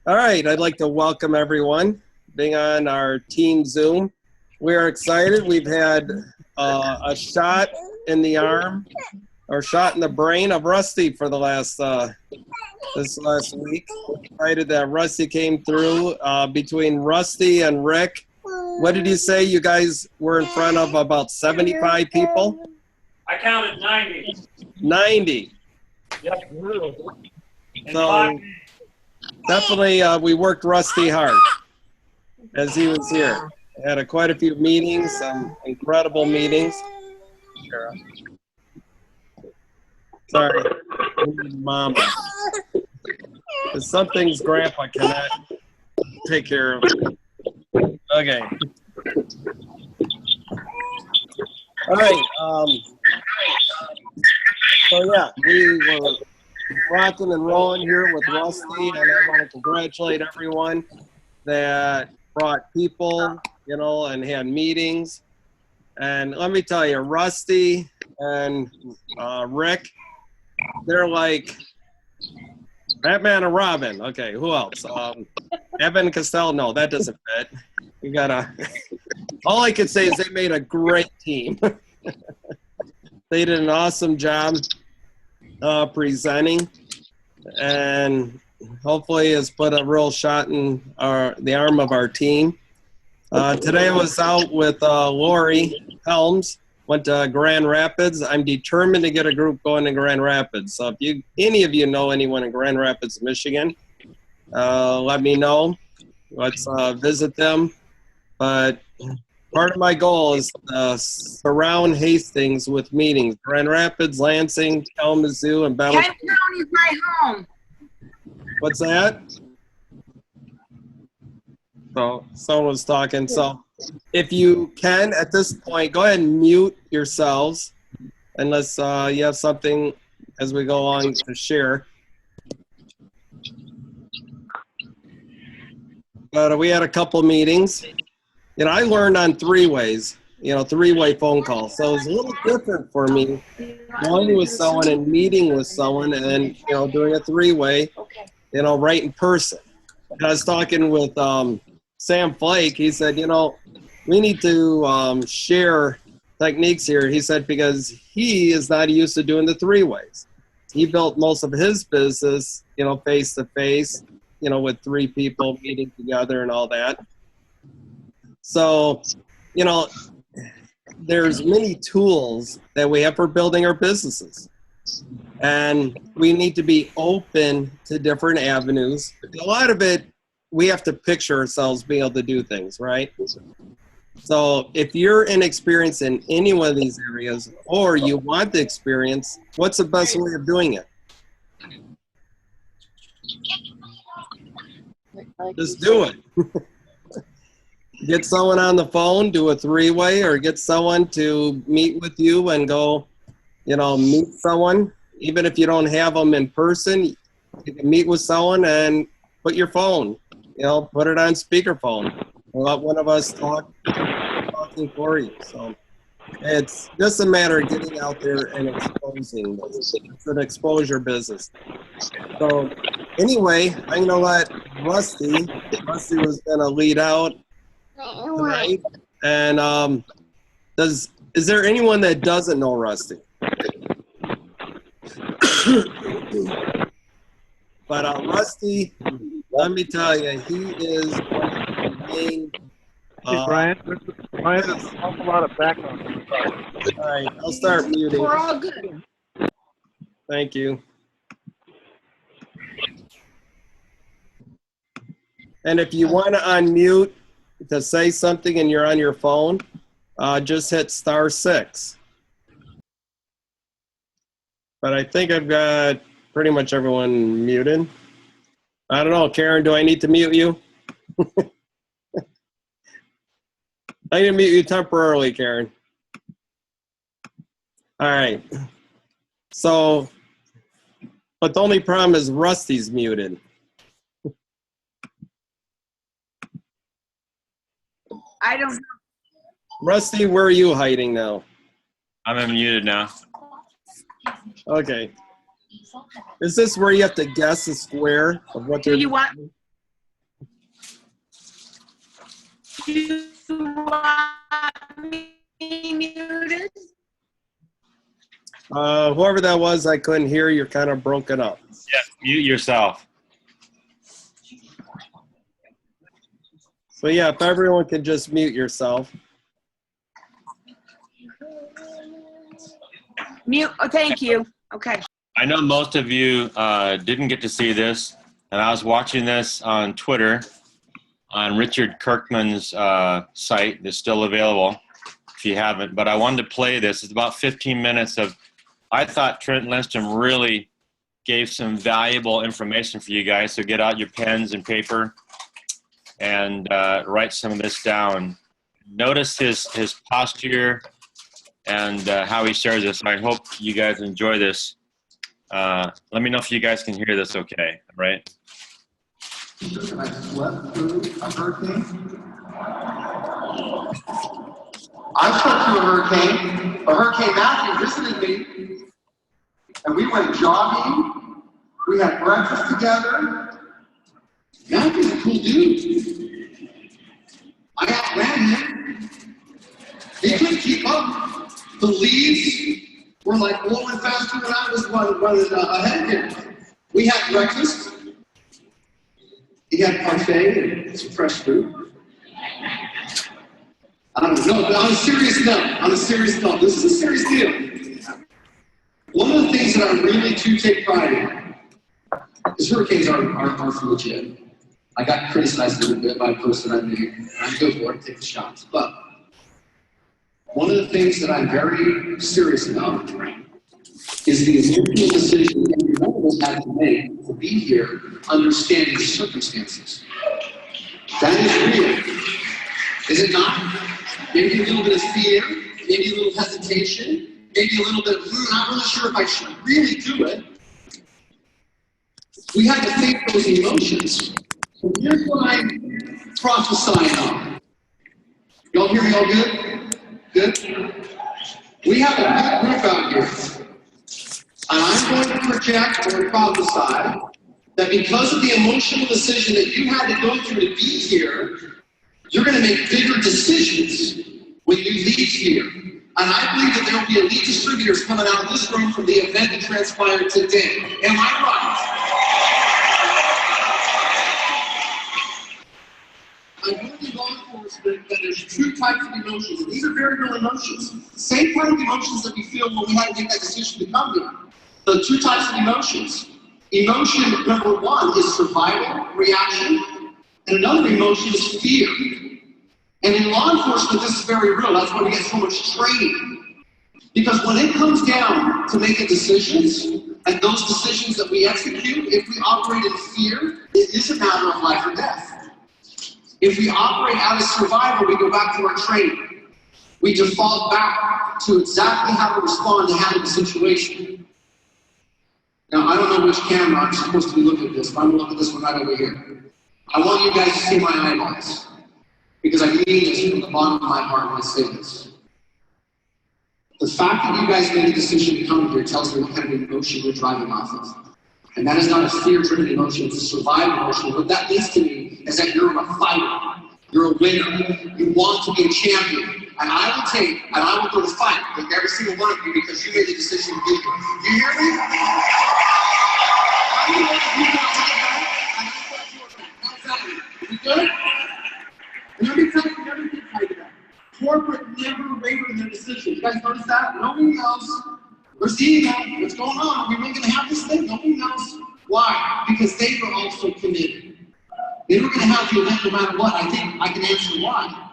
All right, I'd like to welcome everyone being on our team Zoom. We are excited. We've had a shot in the arm or shot in the brain of Rusty for the this last week. Excited that Rusty came through. Between Rusty and Rick, what did you say? You guys were in front of about 75 people? I counted 90. 90. Yep. So definitely we worked Rusty hard as he was here. Had quite a few meetings, some incredible meetings. Sorry, Mama. There's some things Grandpa cannot take care of. Okay. All right. So yeah, we were rocking and rolling here with Rusty, and I want to congratulate everyone that brought people, you know, and had meetings. And let me tell you, Rusty and Rick, they're like Batman and Robin. Okay, who else? Evan Costello. No, that doesn't fit. You gotta. All I could say is they made a great team. They did an awesome job presenting, and hopefully has put a real shot in the arm of our team. Today I was out with Lori Helms, went to Grand Rapids. I'm determined to get a group going to Grand Rapids. So if any of you know anyone in Grand Rapids, Michigan, let me know. Let's visit them. But part of my goal is to surround Hastings with meetings. Grand Rapids, Lansing, Kalamazoo, and Battle. Kent County is my home. What's that? So someone was talking. So if you can, at this point, go ahead and mute yourselves unless you have something as we go on to share. But we had a couple meetings. You know, I learned on three-way phone calls. So it was a little different for me going with someone and meeting with someone and, you know, doing a three-way, you know, right in person. And I was talking with Sam Flake. He said, you know, we need to share techniques here. He said, because he is not used to doing the three-ways. He built most of his business, you know, face-to-face, you know, with three people meeting together and all that. So, you know, there's many tools that we have for building our businesses. And we need to be open to different avenues. A lot of it, we have to picture ourselves being able to do things, right? So if you're inexperienced in any one of these areas, or you want the experience, what's the best way of doing it? Just do it. Get someone on the phone, do a three-way, or get someone to meet with you and go, you know, meet someone. Even if you don't have them in person, you can meet with someone and put your phone, you know, put it on speakerphone. And let one of us talking for you. So it's just a matter of getting out there and exposing this. It's an exposure business. So anyway, I'm going to let Rusty was going to lead out tonight. And is there anyone that doesn't know Rusty? But Rusty, let me tell you, he is one of the main. Hey, Brian, there's an awful lot of background. All right, I'll start muting. We're all good. Thank you. And if you want to unmute to say something and you're on your phone, just hit *6. But I think I've got pretty much everyone muted. I don't know, Karen, do I need to mute you? I'm going to mute you temporarily, Karen. All right. So, but the only problem is Rusty's muted. I don't know. Rusty, where are you hiding now? I'm unmuted now. Okay. Is this where you have to guess the square of what Do they're you want? Do you want me muted? Whoever that was, I couldn't hear. You're kind of broken up. Yeah, mute yourself. So yeah, if everyone could just mute yourself. Mute. Oh, thank you. Okay. I know most of you didn't get to see this, and I was watching this on Twitter on Richard Kirkman's site. It's still available if you haven't, but I wanted to play this. It's about 15 minutes of, I thought Trent Lindstrom really gave some valuable information for you guys, so get out your pens and paper and write some of this down. Notice his posture and how he shares this. I hope you guys enjoy this. Let me know if you guys can hear this okay, right? I slept through a hurricane. I slept through a hurricane. Hurricane Matthew visited me, and we went jogging. We had breakfast together. Matthew's a cool dude. I outran him. He couldn't keep up. The leaves were like blowing faster than I was running ahead of him. We had breakfast. He had parfait and some fresh fruit. I don't know, but on a serious note, this is a serious deal. One of the things that I really do take pride in is hurricanes are legit. I got criticized a little bit by a post that I made. I'm good for it, take the shots. But one of the things that I'm very serious about is the emotional decision that every one of us had to make to be here, understanding the circumstances. That is real. Is it not? Maybe a little bit of fear, maybe a little hesitation, maybe a little bit of, I'm not really sure if I should really do it. We have to think those emotions. So here's what I'm prophesying on. Y'all hear me all good? Good? We have a good group out here. And I'm going to project or prophesy that because of the emotional decision that you had to go through to be here, you're going to make bigger decisions when you leave here. And I believe that there will be elite distributors coming out of this room from the event that transpired today. Am I right? I believe law enforcement that there's two types of emotions, and these are very real emotions. Same kind of emotions that we feel when we had to make that decision to come here. The two types of emotions. Emotion number one is survival reaction, and another emotion is fear. And in law enforcement, this is very real. That's why we get so much training. Because when it comes down to making decisions, and those decisions that we execute, if we operate in fear, it is a matter of life or death. If we operate out of survival, we go back to our training. We default back to exactly how to respond to handle the situation. Now, I don't know which camera I'm supposed to be looking at this, but I'm going to look at this one right over here. I want you guys to see my eyeballs, because I mean this from the bottom of my heart when I say this. The fact that you guys made a decision to come here tells me what kind of emotion you're driving off of. And that is not a fear-driven emotion, it's a survival emotion. What that means to me is that you're a fighter. You're a winner. You want to be a champion. And I will take, and I will go to fight with every single one of you because you made the decision to be here. You hear me? You good? And every time you never get tied to that. Corporate never wavered in their decision. You guys notice that? Nobody knows. We're seeing that. What's going on? Are we really going to have this thing? Nobody knows. Why? Because they were also committed. They were going to have the event no matter what. I think I can answer why.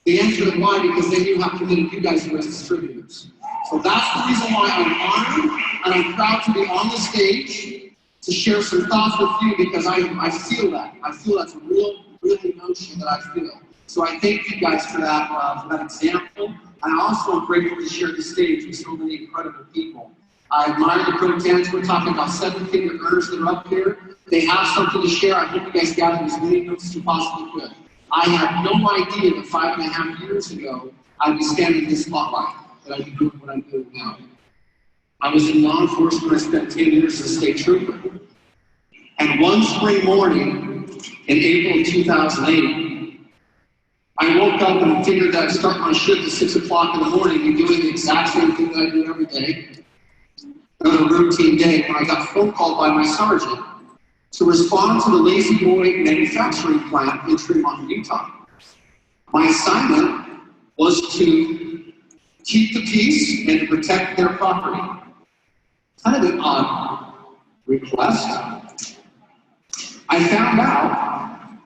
The answer is why, because they knew how committed you guys were as distributors. So that's the reason why I'm honored and I'm proud to be on the stage to share some thoughts with you, because I feel that. I feel that's a real emotion that I feel. So I thank you guys for that example. And I also am grateful to share the stage with so many incredible people. I admire the Puritans. We're talking about 7-figure earners that are up here. They have something to share. I hope you guys gathered as many notes as you possibly could. I had no idea that 5.5 years ago, I'd be standing in this spotlight, that I'd be doing what I'm doing now. I was in law enforcement. I spent 10 years as a state trooper. And one spring morning in April of 2008, I woke up and figured that I'd start my shift at 6 o'clock in the morning and doing the exact same thing that I do every day. Another routine day when I got a phone call by my sergeant to respond to the Lazy Boy manufacturing plant in Tremont, Utah. My assignment was to keep the peace and to protect their property. Kind of an odd request. I found out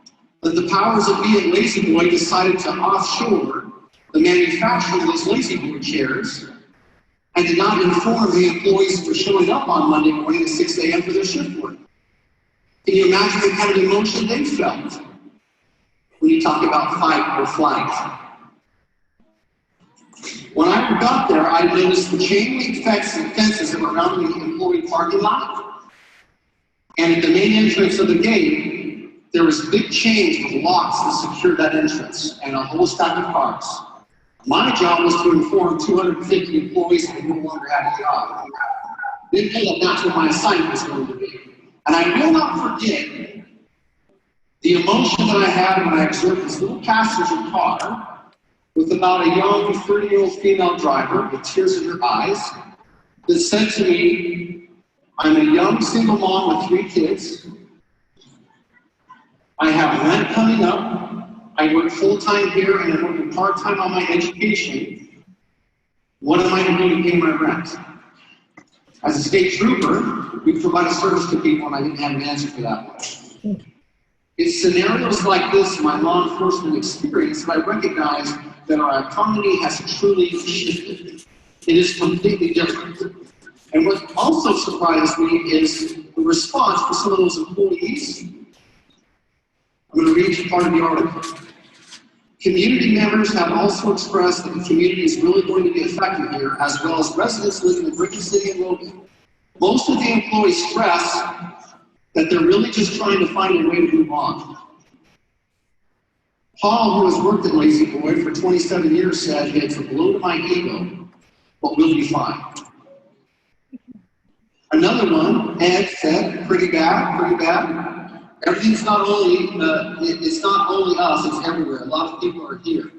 that the powers that be at Lazy Boy decided to offshore the manufacturing of those Lazy Boy chairs and did not inform the employees who were showing up on Monday morning at 6 a.m. for their shift work. Can you imagine the kind of emotion they felt when you talk about fight or flight? When I got there, I noticed the chain link fences that were around the employee parking lot. And at the main entrance of the gate, there was big chains with locks that secured that entrance and a whole stack of cars. My job was to inform 250 employees that no longer had a job. Didn't know that that's what my assignment was going to be. And I will not forget the emotion that I had when I observed this little passenger car with about a young 30-year-old female driver with tears in her eyes that said to me, I'm a young single mom with 3 kids. I have rent coming up. I work full-time here and I'm working part-time on my education. What am I going to do to pay my rent? As a state trooper, we provide a service to people and I didn't have an answer for that one. It's scenarios like this in my law enforcement experience that I recognize that our economy has truly shifted. It is completely different. And what also surprised me is the response for some of those employees. I'm going to read you part of the article. Community members have also expressed that the community is really going to be affected here, as well as residents living in Brigham City and Logan. Most of the employees stress that they're really just trying to find a way to move on. Paul, who has worked at Lazy Boy for 27 years, said, it's a blow to my ego, but we'll be fine. Another one, Ed, said, pretty bad. Everything's not only, it's not only us, it's everywhere. A lot of people are here.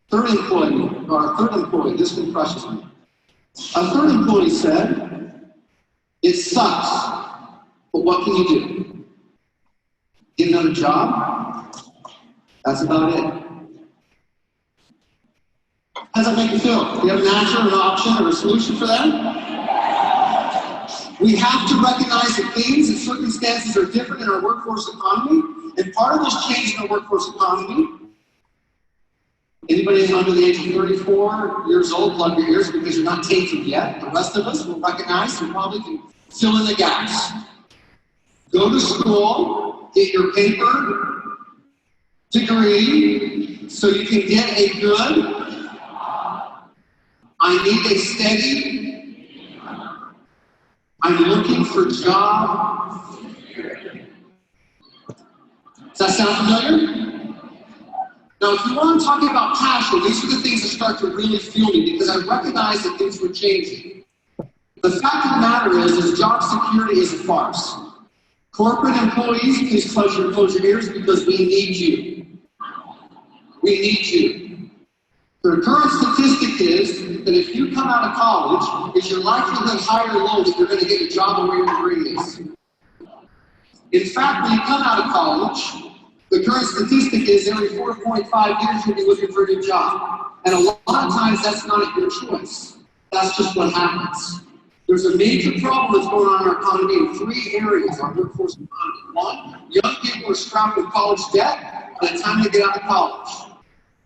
Third employee, this one crushes me. A third employee said, it sucks, but what can you do? Get another job? That's about it. How does that make you feel? Do you have an answer, an option, or a solution for them? We have to recognize that things and circumstances are different in our workforce economy, and part of this change in our workforce economy, anybody under the age of 34 years old, plug your ears because you're not tainted yet. The rest of us will recognize and probably can fill in the gaps. Go to school, get your paper, degree, so you can get a good, I need a steady, I'm looking for a job. Does that sound familiar? Now, if you want to talk about passion, these are the things that start to really fuel me because I recognize that things were changing. The fact of the matter is job security is a farce. Corporate employees, please close your ears because we need you. We need you. The current statistic is that if you come out of college, is your likelihood high or low that you're going to get a job where your degree is? In fact, when you come out of college, the current statistic is every 4.5 years you'll be looking for a new job. And a lot of times that's not your choice. That's just what happens. There's a major problem that's going on in our economy in 3 areas, our workforce economy. 1, young people are strapped with college debt by the time they get out of college.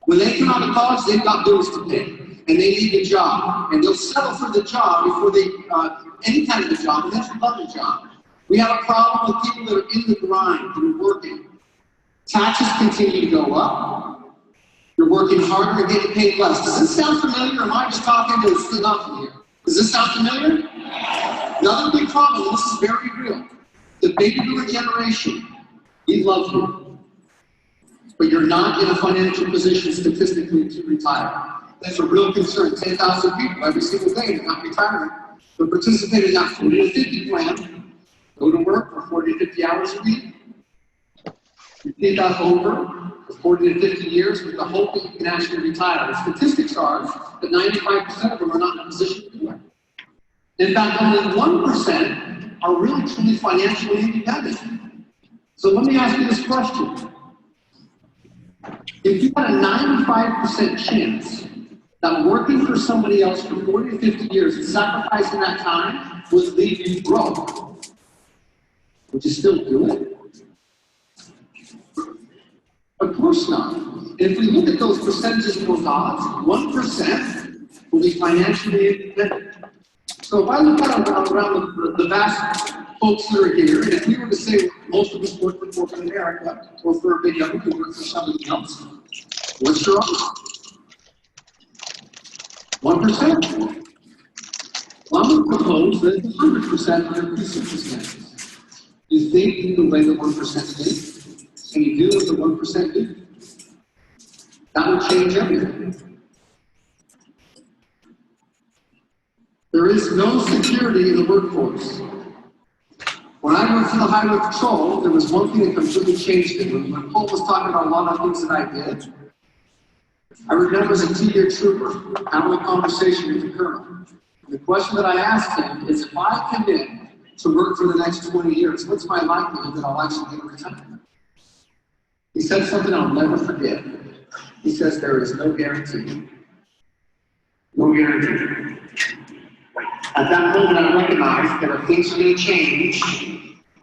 When they come out of college, they've got bills to pay, and they need a job. And they'll settle for the job before they, any kind of a job, and that's another job. We have a problem with people that are in the grind, that are working. Taxes continue to go up. You're working harder and getting paid less. Does this sound familiar, or am I just talking to it's nothing here? Does this sound familiar? Another big problem, and this is very real. The baby boomer generation, we love you. But you're not in a financial position statistically to retire. That's a real concern. 10,000 people every single day are not retiring. So participate in that 40 to 50 plan. Go to work for 40 to 50 hours a week. Repeat that over for 40 to 50 years with the hope that you can actually retire. The statistics are that 95% of them are not in a position to do it. In fact, only 1% are really truly financially independent. So let me ask you this question. If you had a 95% chance that working for somebody else for 40 to 50 years and sacrificing that time would leave you broke, would you still do it? Of course not. If we look at those percentages of those odds, 1% will be financially independent. So if I look out around the vast folks that are here, and if we were to say most of us work for corporate America or for a big government who work for somebody else, what's your odds? 1%. Well, I'm going to propose that it's 100% under these circumstances. You think the way the 1% thinks, and you do what the 1% do. That would change everything. There is no security in the workforce. When I went to the Highway Patrol, there was one thing that completely changed it. When Paul was talking about a lot of things that I did, I remember as a 2-year trooper having a conversation with the colonel. The question that I asked him is, if I commit to work for the next 20 years, what's my likelihood that I'll actually get a retirement? He said something I'll never forget. He says, there is no guarantee. No guarantee. At that moment, I recognized that if things are going to change,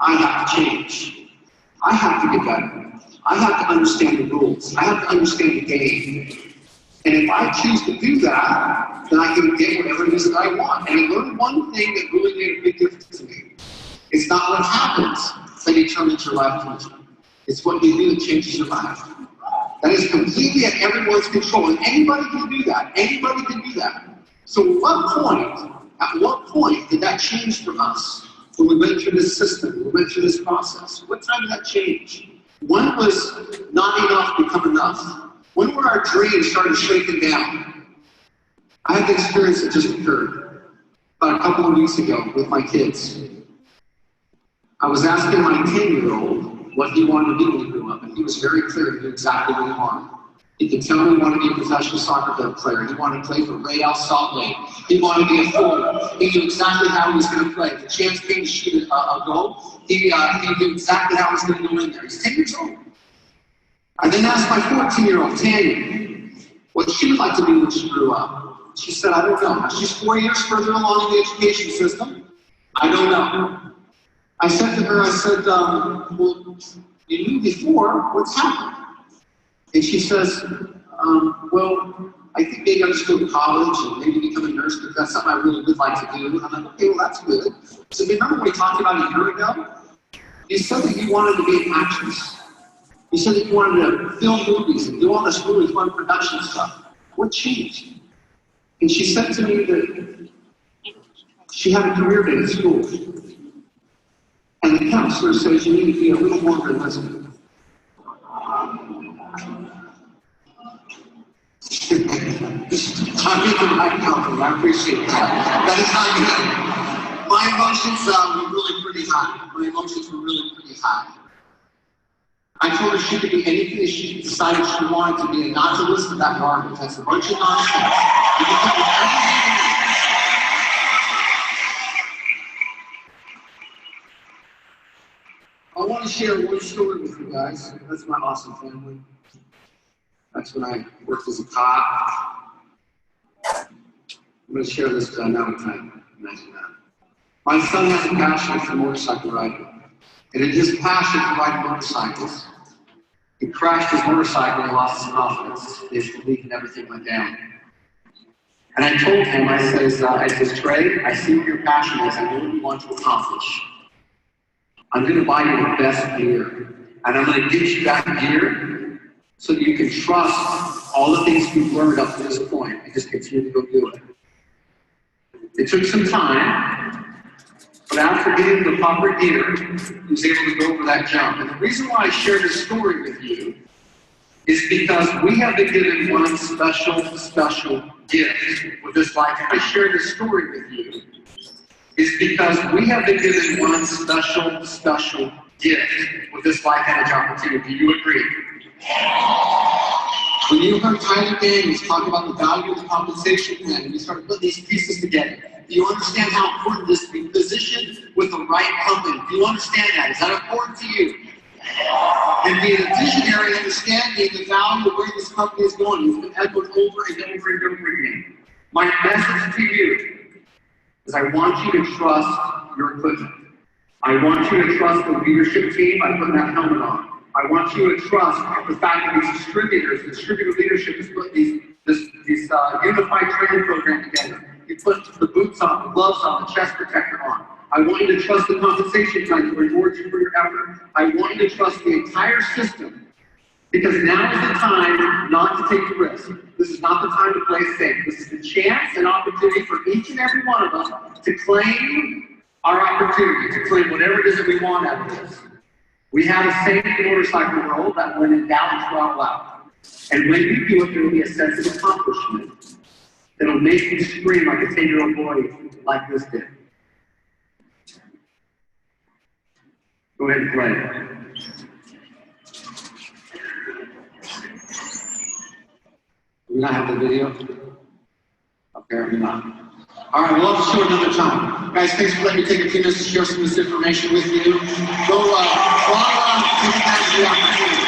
I have to change. I have to get better. I have to understand the rules. I have to understand the game. And if I choose to do that, then I can get whatever it is that I want. And I learned one thing that really made a big difference to me. It's not what happens that determines your life future. It's what you do that changes your life. That is completely at everyone's control. And anybody can do that. Anybody can do that. So at what point did that change for us? When we went through this system, we went through this process. What time did that change? When was not enough become enough? When were our dreams started shrinking down? I had the experience that just occurred about a couple of weeks ago with my kids. I was asking my 10-year-old what he wanted to do when he grew up, and he was very clear. He knew exactly what he wanted. He could tell me he wanted to be a professional soccer player. He wanted to play for Real Salt Lake. He wanted to be a forward. He knew exactly how he was going to play. If the chance came to shoot a goal, he knew exactly how he was going to go in there. He's 10 years old. I then asked my 14-year-old, Tanya, what she would like to be when she grew up. She said, I don't know. Now, she's 4 years further along in the education system. I don't know. I said to her, well, you knew before, what's happened? And she says, well, I think maybe I'm just going to college and maybe become a nurse because that's something I really would like to do. I'm like, okay, well, that's good. So remember when we talked about a year ago? You said that you wanted to be an actress. You said that you wanted to film movies and do all this really fun production stuff. What changed? And she said to me that she had a career day at school. And the counselor says you need to be a little more realistic. I'm making my counselor. I appreciate that. That is not good. My emotions were really pretty high. My emotions were really pretty high. I told her she could be anything that she decided she wanted to be and not to listen to that garbage. That's a bunch of nonsense. I want to share one story with you guys. That's my awesome family. That's when I worked as a cop. I'm going to share this because I know I'm trying to imagine that. My son has a passion for motorcycle riding. And in his passion for riding motorcycles, he crashed his motorcycle and lost his confidence. His belief and everything went down. And I told him, I says, Trey, I see what your passion is. I know what you want to accomplish. I'm going to buy you the best gear. And I'm going to get you that gear so that you can trust all the things you've learned up to this point and just continue to go do it. It took some time, but after getting the proper gear, he was able to go over that jump. And the reason why I share this story with you is because we have been given one special gift with this life. I share this story with you is because we have been given one special gift with this life edge opportunity. Do you agree? When you heard Tyler Daniels talk about the value of the compensation plan, and you start putting these pieces together, do you understand how important it is to be positioned with the right company? Do you understand that? Is that important to you? And being a visionary, understanding the value of where this company is going, it's been echoed over and over and over again. My message to you is I want you to trust your equipment. I want you to trust the leadership team by putting that helmet on. I want you to trust the fact that these distributors, the distributor leadership has put this unified training program together. You put the boots on, the gloves on, the chest protector on. I want you to trust the compensation plan to reward you for your effort. I want you to trust the entire system, because now is the time not to take the risk. This is not the time to play safe. This is the chance and opportunity for each and every one of us to claim our opportunity, to claim whatever it is that we want out of this. We have a safe motorcycle world that when in doubt, throttle out. And when you do it, there will be a sense of accomplishment that'll make you scream like a 10-year-old boy like this did. Go ahead and play. We not have the video? Apparently not. All right, we'll have to show it another time. Guys, thanks for letting me take a few minutes to share some of this information with you. Go, take advantage of the opportunity.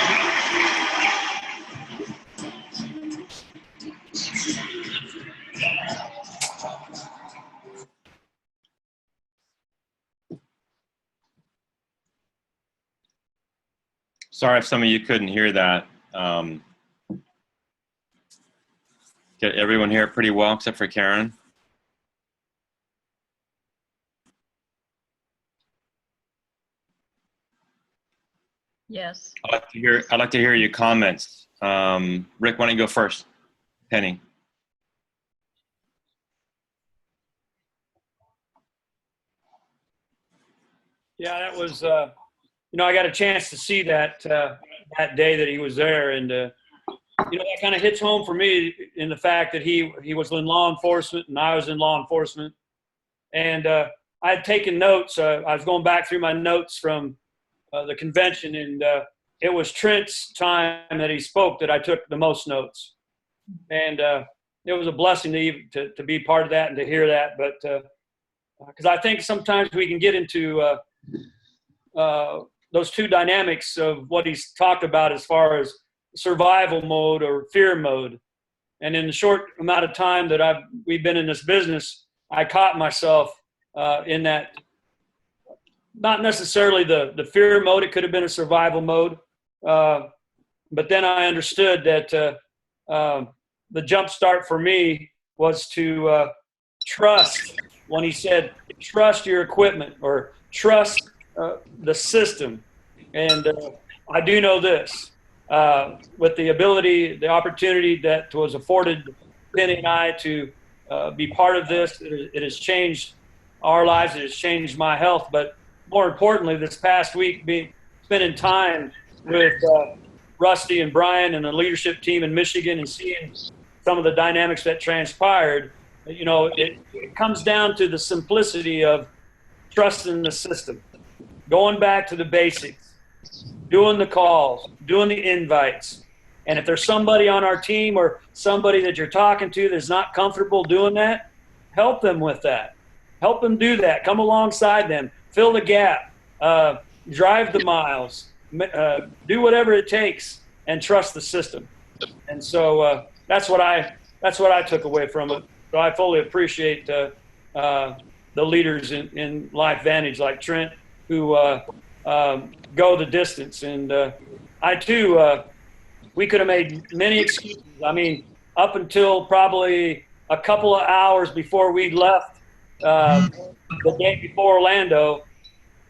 Sorry if some of you couldn't hear that. Get everyone here pretty well except for Karen. Yes. I'd like to hear your comments. Rick, why don't you go first? Penny. Yeah, that was, I got a chance to see that that day that he was there, and that kind of hits home for me in the fact that he was in law enforcement and I was in law enforcement, and I had taken notes. I was going back through my notes from the convention, and it was Trent's time that he spoke that I took the most notes, and it was a blessing to be part of that and to hear that. But because I think sometimes we can get into those two dynamics of what he's talked about as far as survival mode or fear mode. And in the short amount of time that we've been in this business, I caught myself in that, not necessarily the fear mode. It could have been a survival mode. But then I understood that the jump start for me was to trust. When he said, trust your equipment or trust the system. And I do know this, with the opportunity that was afforded Penny and I to be part of this, it has changed our lives, it has changed my health, but more importantly, this past week, spending time with Rusty and Brian and the leadership team in Michigan and seeing some of the dynamics that transpired, it comes down to the simplicity of trusting the system, going back to the basics, doing the calls, doing the invites. And if there's somebody on our team or somebody that you're talking to that's not comfortable doing that, help them with that. Help them do that. Come alongside them. Fill the gap. Drive the miles. Do whatever it takes and trust the system. And so that's what I took away from it. So I fully appreciate the leaders in LifeVantage like Trent who go the distance. And I too, we could have made many excuses. I mean, up until probably a couple of hours before we left the day before Orlando,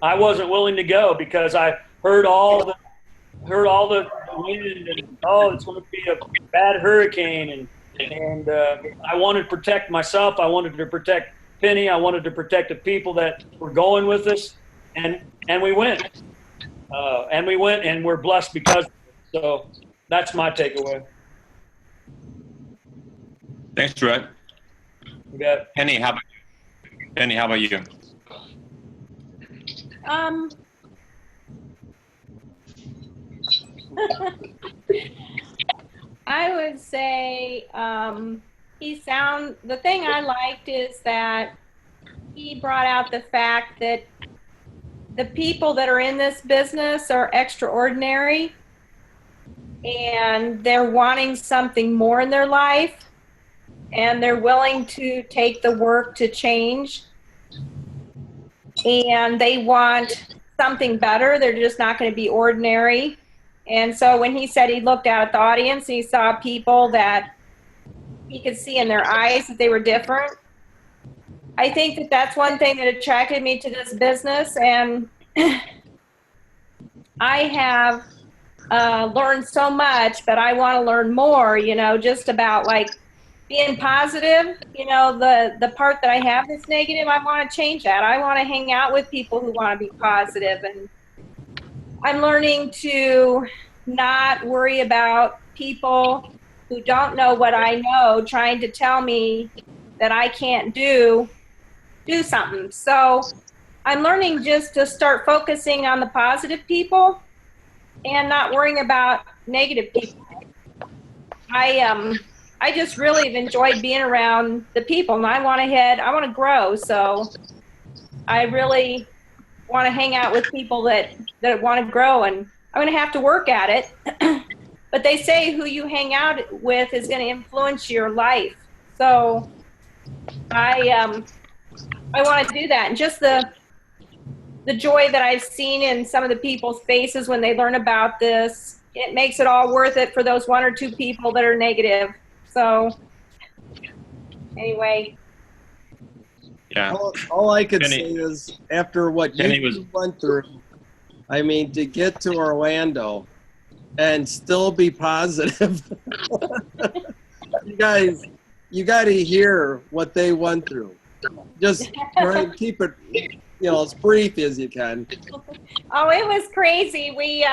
I wasn't willing to go because I heard all the wind and it's going to be a bad hurricane and I wanted to protect myself. I wanted to protect Penny. I wanted to protect the people that were going with us, and we went. And we're blessed because of it. So that's my takeaway. Thanks, Rick. You bet. Penny, how about you? Um, I would say the thing I liked is that he brought out the fact that the people that are in this business are extraordinary and they're wanting something more in their life and they're willing to take the work to change and they want something better. They're just not going to be ordinary. And so when he said he looked out at the audience and he saw people that he could see in their eyes that they were different, I think that that's one thing that attracted me to this business. And I have learned so much, but I want to learn more, you know, just about like being positive, you know, the part that I have that's negative, I want to change that. I want to hang out with people who want to be positive. And I'm learning to not worry about people who don't know what I know trying to tell me that I can't do something. So I'm learning just to start focusing on the positive people and not worrying about negative people. I just really have enjoyed being around the people, and I want to grow. So I really want to hang out with people that want to grow, and I'm going to have to work at it. But they say who you hang out with is going to influence your life. So I want to do that. And just the joy that I've seen in some of the people's faces when they learn about this, it makes it all worth it for those one or two people that are negative. So anyway. Yeah. All I could Kenny- say is after what Kenny you went through, I mean, to get to Orlando and still be positive, you guys, you got to hear what they went through. Just try and keep it, you know, as brief as you can. Oh, it was crazy. We,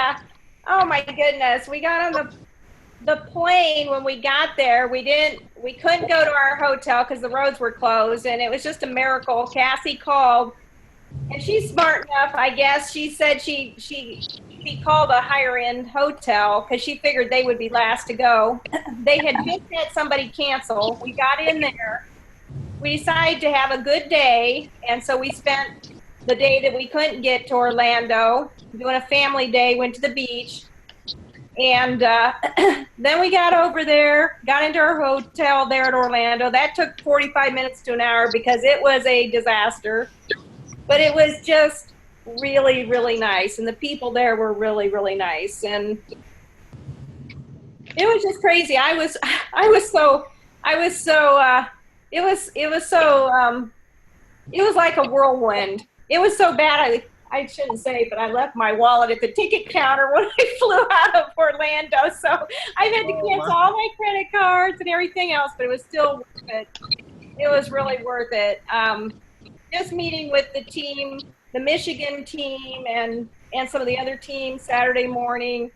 oh my goodness, we got on the plane. When we got there, we couldn't go to our hotel because the roads were closed, and it was just a miracle. Cassie called, and she's smart enough, I guess. She said she called a higher end hotel because she figured they would be last to go. They had just had somebody cancel. We got in there. We decided to have a good day, and so we spent the day that we couldn't get to Orlando doing a family day, went to the beach. And then we got over there, got into our hotel there at Orlando. That took 45 minutes to an hour because it was a disaster. But it was just really, really nice. And the people there were really, really nice. And it was just crazy. It was like a whirlwind. It was so bad. I shouldn't say, but I left my wallet at the ticket counter when I flew out of Orlando. So I had to cancel all my credit cards and everything else, but it was still worth it. It was really worth it. Just meeting with the team, the Michigan team, and some of the other teams Saturday morning,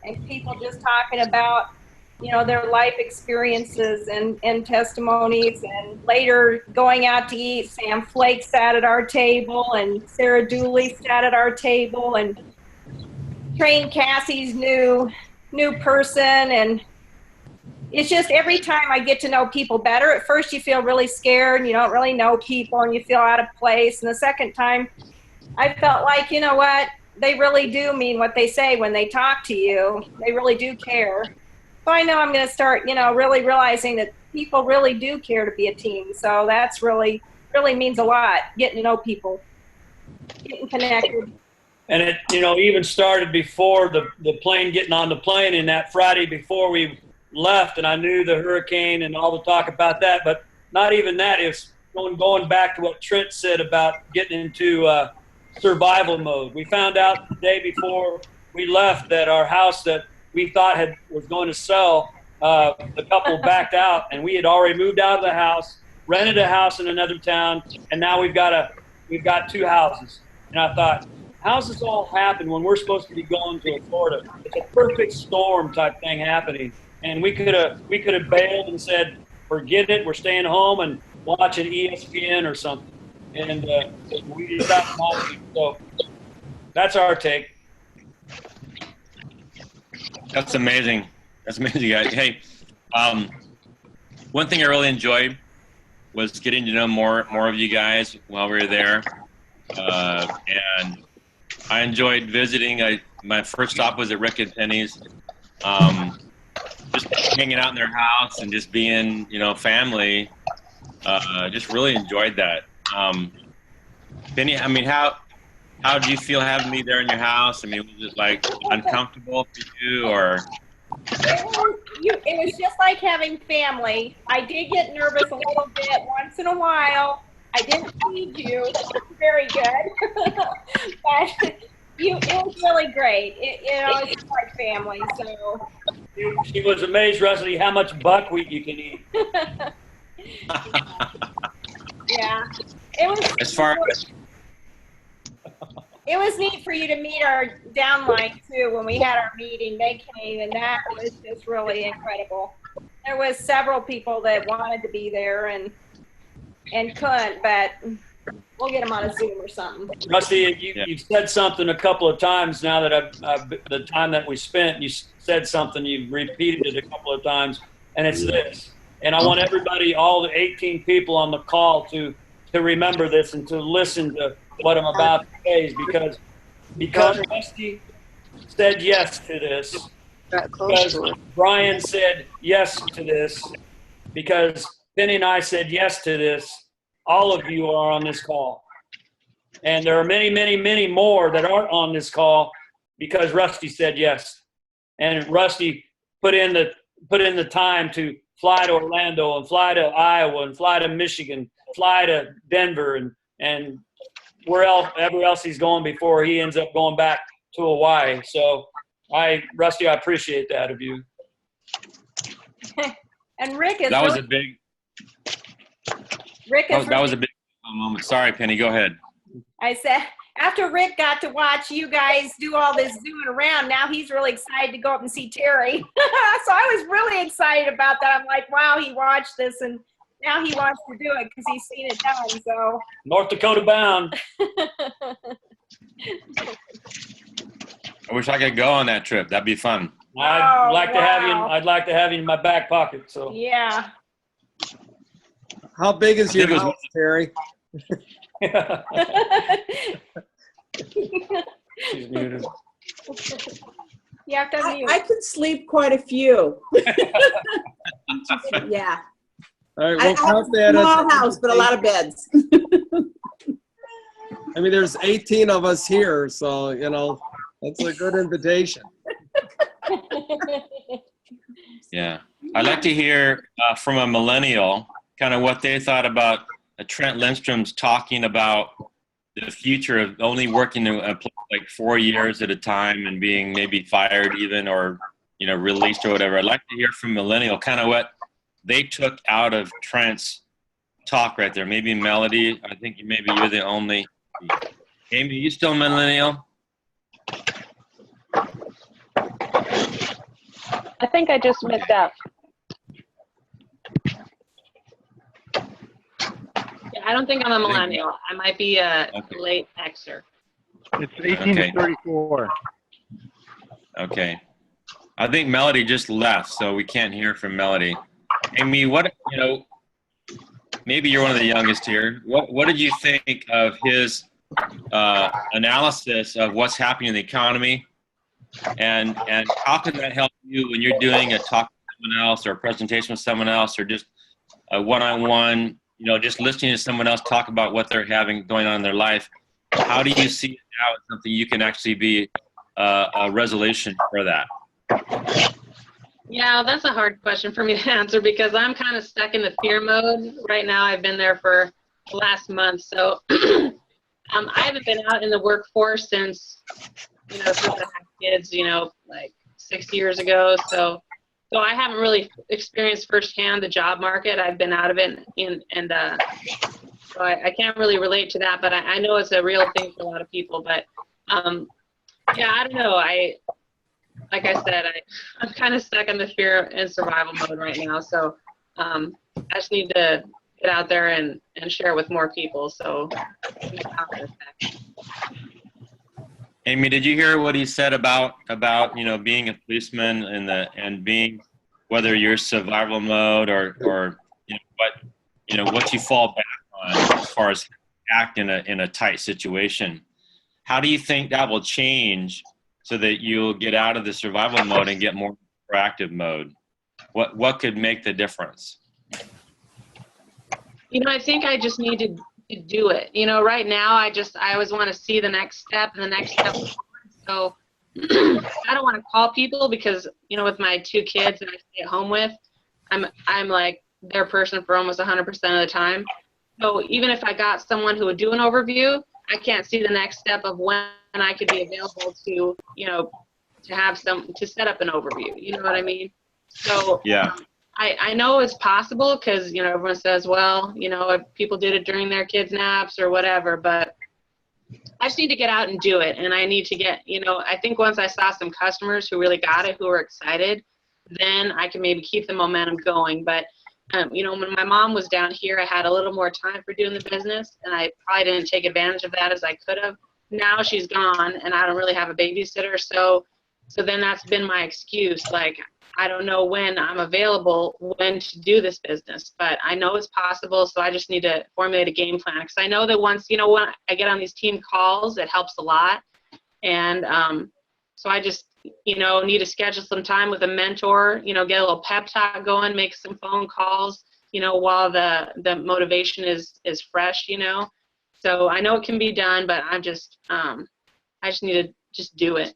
and people just talking about, you know, their life experiences and testimonies, and later going out to eat. Sam Flake sat at our table, and Sarah Dooley sat at our table, and trained Cassie's new person. And it's just every time I get to know people better. At first you feel really scared and you don't really know people and you feel out of place. And the second time I felt like, you know what, they really do mean what they say when they talk to you. They really do care. So I know I'm going to start, you know, really realizing that people really do care to be a team. So that's really means a lot, getting to know people, getting connected. And it, you know, even started before the plane, getting on the plane, and that Friday before we left, and I knew the hurricane and all the talk about that, but not even that. It's going back to what Trent said about getting into survival mode. We found out the day before we left that our house that we thought was going to sell, the couple backed out, and we had already moved out of the house, rented a house in another town, and now we've got two houses. And I thought, how's this all happen when we're supposed to be going to Florida? It's a perfect storm type thing happening, and we could have bailed and said, forget it, we're staying home and watching ESPN or something. And we decided not to. So that's our take. That's amazing. That's amazing, guys. Hey, one thing I really enjoyed was getting to know more of you guys while we were there, and I enjoyed visiting. My first stop was at Rick and Penny's, just hanging out in their house and just being, family. Just really enjoyed that. Penny, I mean, how did you feel having me there in your house? I mean, was it like uncomfortable for you, or? It was just like having family. I did get nervous a little bit once in a while. I didn't feed you. That was very good. But it was really great. It's just like family. So She was amazed, Rusty, how much buckwheat you can eat. yeah, it was. As far as It was neat for you to meet our downline too when we had our meeting. They came, and that was just really incredible. There was several people that wanted to be there and couldn't, but we'll get them on a Zoom or something. Rusty, you've said something a couple of times now that the time that we spent, you said something, you've repeated it a couple of times, and it's this. And I want everybody, all the 18 people on the call to remember this and to listen to what I'm about to say, is because Rusty said yes to this, because Brian said yes to this, because Penny and I said yes to this, all of you are on this call. And there are many, many, many more that aren't on this call because Rusty said yes. And Rusty put in the time to fly to Orlando and fly to Iowa and fly to Michigan, fly to Denver and wherever else he's going before he ends up going back to Hawaii. So Rusty, I appreciate that of you. And Rick is. that was a big. Rick is. That was a big moment. Sorry, Penny. Go ahead. I said, after Rick got to watch you guys do all this zooming around, now he's really excited to go up and see Terry. So I was really excited about that. I'm like, wow, he watched this and now he wants to do it because he's seen it done. So North Dakota bound. I wish I could go on that trip. That'd be fun. I'd Oh, like to have you. wow. I'd like to have you in my back pocket. So yeah. How big is I your think it was- house, Terry? she's muted. You have to unmute. I could sleep quite a few. Yeah. All right, I we'll have count a that small as. house, but a lot of beds. I mean, there's 18 of us here, so, that's a good invitation. Yeah. I'd like to hear from a millennial kind of what they thought about Trent Lindstrom's talking about the future of only working like 4 years at a time and being maybe fired even or, released or whatever. I'd like to hear from millennial kind of what they took out of Trent's talk right there. Maybe Melody, I think maybe you're the only. Amy, are you still millennial? I think I just missed out. Yeah, I don't think I'm a millennial. I might be a late Xer. It's 18 Okay. to 34. Okay. I think Melody just left, so we can't hear from Melody. Amy, maybe you're one of the youngest here. What did you think of his analysis of what's happening in the economy, and how can that help you when you're doing a talk with someone else or a presentation with someone else or just a one-on-one, just listening to someone else talk about what they're having going on in their life? How do you see it now as something you can actually be a resolution for that? Yeah, that's a hard question for me to answer because I'm kind of stuck in the fear mode right now. I've been there for the last month, so I haven't been out in the workforce since I had kids, like 6 years ago. So I haven't really experienced firsthand the job market. I've been out of it, so I can't really relate to that. But I know it's a real thing for a lot of people. But yeah, I don't know. Like I said, I'm kind of stuck in the fear and survival mode right now. So I just need to get out there and share with more people. So Amy, did you hear what he said about being a policeman and being, whether you're survival mode or what you fall back on as far as act in a tight situation? How do you think that will change so that you'll get out of the survival mode and get more proactive mode? What could make the difference? I think I just need to do it. Right now I always want to see the next step and the next step. So I don't want to call people because, with my 2 kids that I stay at home with, I'm like their person for almost 100% of the time. So even if I got someone who would do an overview, I can't see the next step of when I could be available to, to set up an overview. You know what I mean? So yeah. I know it's possible because, everyone says, well, if people did it during their kids' naps or whatever, but I just need to get out and do it. And I need to get, I think once I saw some customers who really got it, who were excited, then I can maybe keep the momentum going. But, when my mom was down here, I had a little more time for doing the business, and I probably didn't take advantage of that as I could have. Now she's gone, and I don't really have a babysitter, so then that's been my excuse. Like, I don't know when I'm available, when to do this business, but I know it's possible, so I just need to formulate a game plan. Because I know that once, when I get on these team calls, it helps a lot. And so I just, need to schedule some time with a mentor, get a little pep talk going, make some phone calls, while the motivation is fresh, So I know it can be done, but I just need to just do it.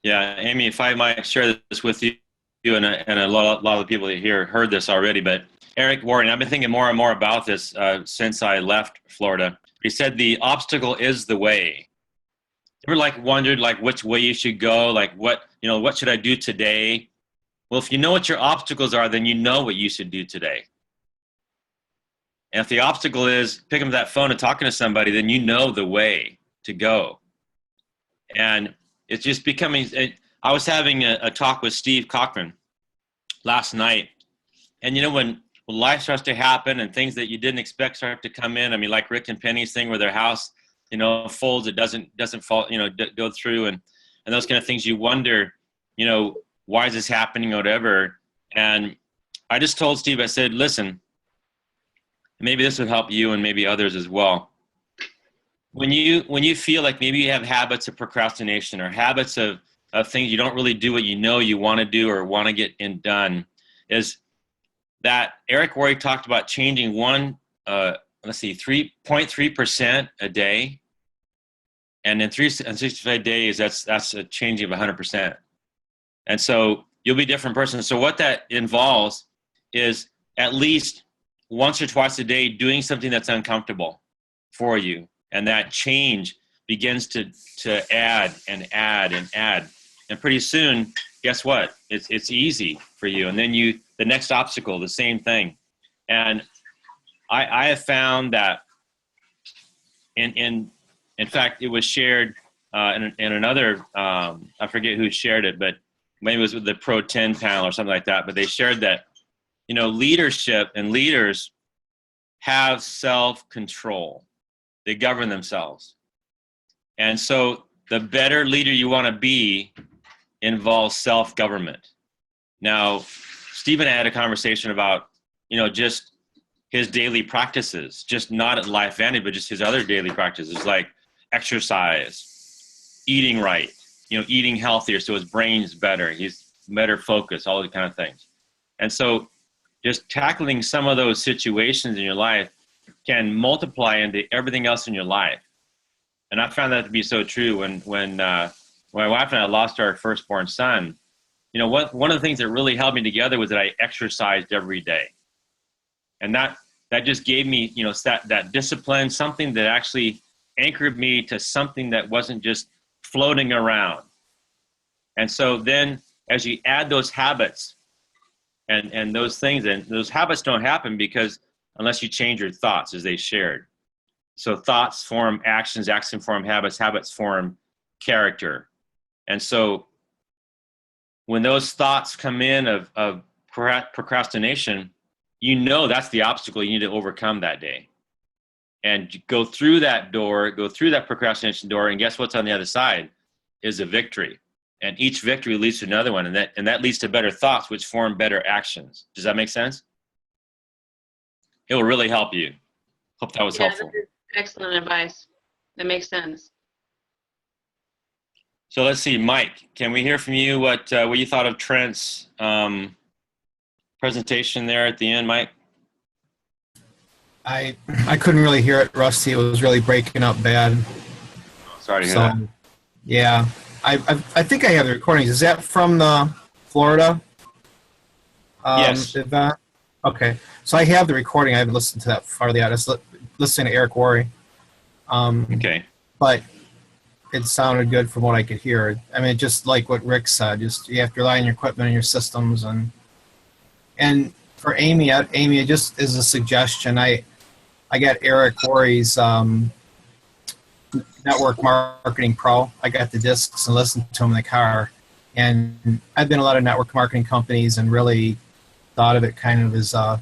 Yeah, Amy, if I might share this with you and a lot of the people here heard this already, but Eric Worre, I've been thinking more and more about this since I left Florida. He said the obstacle is the way. You ever wondered which way you should go? What should I do today? Well, if you know what your obstacles are, then you know what you should do today. And if the obstacle is picking up that phone and talking to somebody, then you know the way to go. And it's just becoming, I was having a talk with Steve Cochran last night. And when life starts to happen and things that you didn't expect start to come in, I mean, like Rick and Penny's thing where their house, folds, it doesn't fall, go through and those kind of things, you wonder, why is this happening or whatever. And I just told Steve, I said, listen, maybe this would help you and maybe others as well. When you feel like maybe you have habits of procrastination or habits of things you don't really do what you want to do or want to get done, is that Eric Worre talked about changing 3.3% a day, and in 365 days, that's a change of 100%. And so you'll be a different person. So what that involves is at least once or twice a day doing something that's uncomfortable for you. And that change begins to add and add and add. And pretty soon, guess what? It's easy for you. And then the next obstacle, the same thing. And I have found that in fact, it was shared in another, I forget who shared it, but maybe it was with the Pro 10 panel or something like that. But they shared that, leadership and leaders have self-control. They govern themselves. And so the better leader you want to be involves self-government. Now, Stephen had a conversation about, just his daily practices, just not at LifeVantage, but just his other daily practices like exercise, eating right, eating healthier so his brain's better, he's better focused, all these kind of things. And so just tackling some of those situations in your life can multiply into everything else in your life. And I found that to be so true when my wife and I lost our firstborn son. One of the things that really held me together was that I exercised every day. And that just gave me, that discipline, something that actually anchored me to something that wasn't just floating around. And so then as you add those habits and those things, and those habits don't happen because unless you change your thoughts, as they shared. So thoughts form actions, actions form habits, habits form character. And so when those thoughts come in of procrastination, that's the obstacle you need to overcome that day. and go through that door, go through that procrastination door, and guess what's on the other side is a victory. And each victory leads to another one, and that leads to better thoughts, which form better actions. Does that make sense? It will really help you. Hope that was helpful. That is excellent advice. That makes sense. So let's see, Mike, can we hear from you what you thought of Trent's presentation there at the end, Mike? I couldn't really hear it, Rusty. It was really breaking up bad. Sorry to hear that. Yeah, I think I have the recordings. Is that from the Florida Yes. event? Okay, so I have the recording. I haven't listened to that part of the I was listening to Eric Worre. Okay. But it sounded good from what I could hear. I mean, just like what Rick said, just you have to rely on your equipment and your systems. And for Amy, it just is a suggestion. I got Eric Worre's Network Marketing Pro. I got the discs and listened to them in the car. And I've been in a lot of network marketing companies and really thought of it kind of as a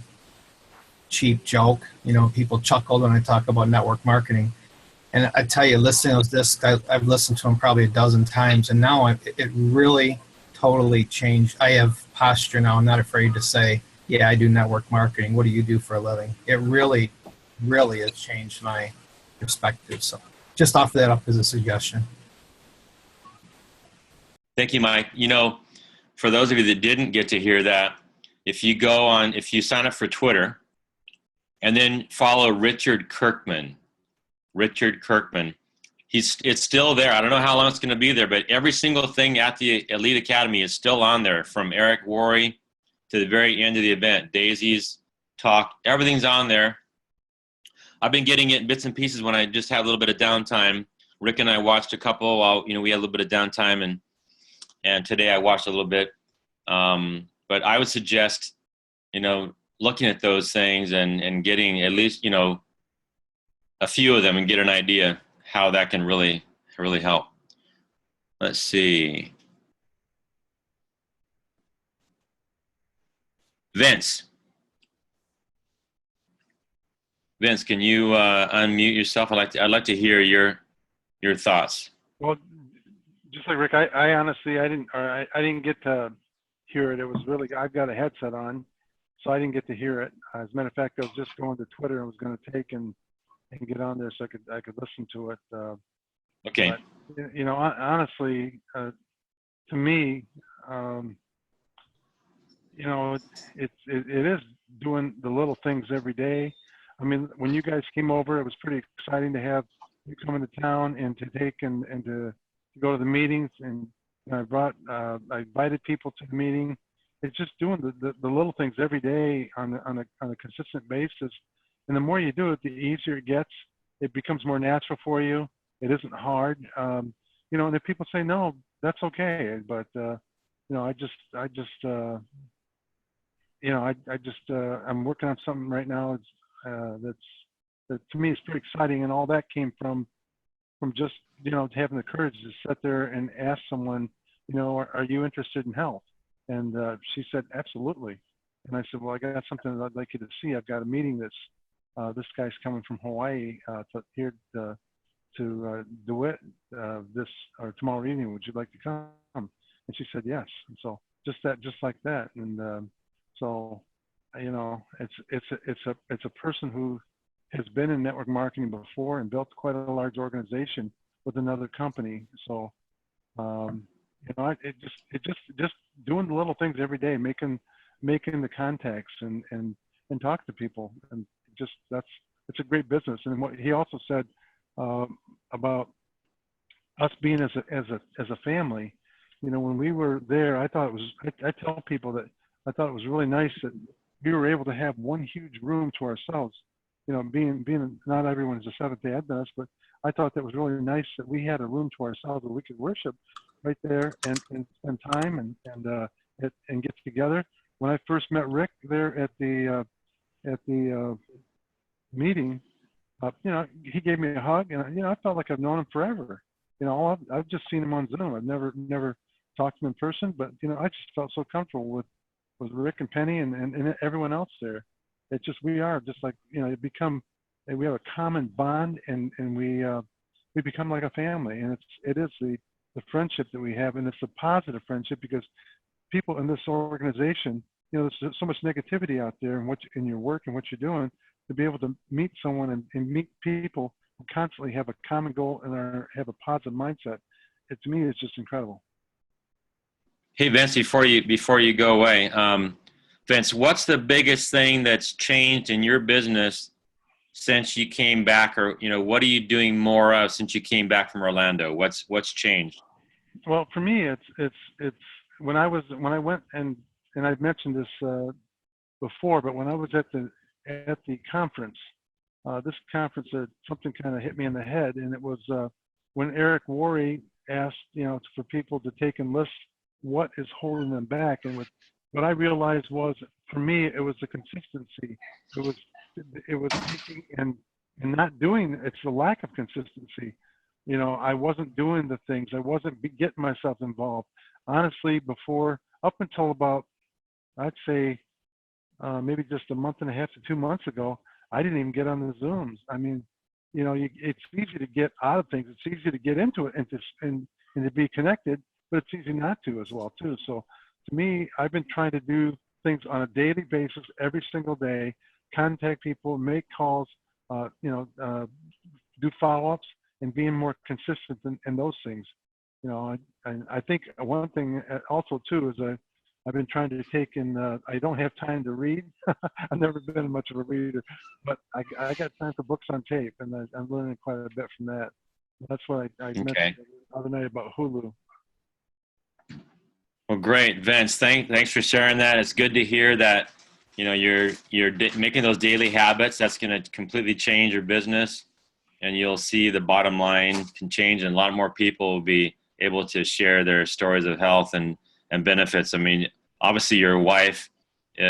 cheap joke. You know, people chuckled when I talk about network marketing. And I tell you, listening to those discs, I've listened to them probably a dozen times. And now it really totally changed. I have posture now. I'm not afraid to say, yeah, I do network marketing. What do you do for a living? It really, really has changed my perspective. So just offer that up as a suggestion. Thank you, Mike. You know, for those of you that didn't get to hear that, if you sign up for Twitter and then follow Richard Kirkman, it's still there. I don't know how long it's going to be there, but every single thing at the Elite Academy is still on there, from Eric Worre to the very end of the event. Daisy's talk, everything's on there. I've been getting it in bits and pieces when I just have a little bit of downtime. Rick and I watched a couple while, we had a little bit of downtime, and today I watched a little bit. But I would suggest, looking at those things and getting at least, a few of them and get an idea how that can really help. Let's see. Vince, can you unmute yourself? I'd like to hear your thoughts. Well, just like Rick, I honestly I didn't get to hear it. It was really, I've got a headset on, so I didn't get to hear it. As a matter of fact, I was just going to Twitter and was going to take and get on there so I could listen to it. Okay. But, honestly, to me, it is doing the little things every day. I mean, when you guys came over, it was pretty exciting to have you come into town and to take and to go to the meetings. And I invited people to the meeting. It's just doing the little things every day on a consistent basis. And the more you do it, the easier it gets. It becomes more natural for you. It isn't hard. And if people say no, that's okay. But I'm working on something right now. That to me is pretty exciting, and all that came from just having the courage to sit there and ask someone, are you interested in health? And she said absolutely. And I said, well, I got something that I'd like you to see. I've got a meeting that's this guy's coming from Hawaii here to DeWitt this or tomorrow evening. Would you like to come? And she said yes. And so just like that. And so it's a person who has been in network marketing before and built quite a large organization with another company. So it just doing the little things every day, making the contacts and talk to people, and it's a great business. And what he also said about us being as a family, when we were there, I tell people that I thought it was really nice that we were able to have one huge room to ourselves. Being not everyone is a Seventh-day Adventist, but I thought that was really nice that we had a room to ourselves where we could worship right there and spend time and get together. When I first met Rick there at the meeting, he gave me a hug, and I felt like I've known him forever. I've just seen him on Zoom. I've never talked to him in person, but I just felt so comfortable with Rick and Penny and everyone else there. It's just, we are just like, you become we have a common bond, and we become like a family. And it is the friendship that we have, and it's a positive friendship because people in this organization, you know, there's so much negativity out there in your work and what you're doing. To be able to meet someone and meet people who constantly have a common goal and have a positive mindset, to me, it's just incredible. Hey, Vince, before you go away, Vince, what's the biggest thing that's changed in your business since you came back, or, you know, what are you doing more of since you came back from Orlando? What's changed? Well, for me, it's when I went, and I've mentioned this before, but when I was at the conference, this conference, something kind of hit me in the head, and it was when Eric Worre asked, you know, for people to take and list what is holding them back. And what I realized was, for me, it was the consistency. It was taking and not doing. It's the lack of consistency. You know, I wasn't doing the things. I wasn't getting myself involved. Honestly, up until about, I'd say, maybe just a month and a half to 2 months ago, I didn't even get on the Zooms. I mean, you know, it's easy to get out of things. It's easy to get into it and to be connected, but it's easy not to as well too. So to me, I've been trying to do things on a daily basis, every single day, contact people, make calls, do follow-ups, and being more consistent in those things. You know, I think one thing also too is I've been trying to take in, I don't have time to read. I've never been much of a reader, but I got time for books on tape, and I'm learning quite a bit from that. That's what I mentioned the other night about Hulu. Well, great, Vince. Thanks for sharing that. It's good to hear that, you know, you're making those daily habits. That's going to completely change your business, and you'll see the bottom line can change, and a lot more people will be able to share their stories of health and benefits. I mean, obviously your wife,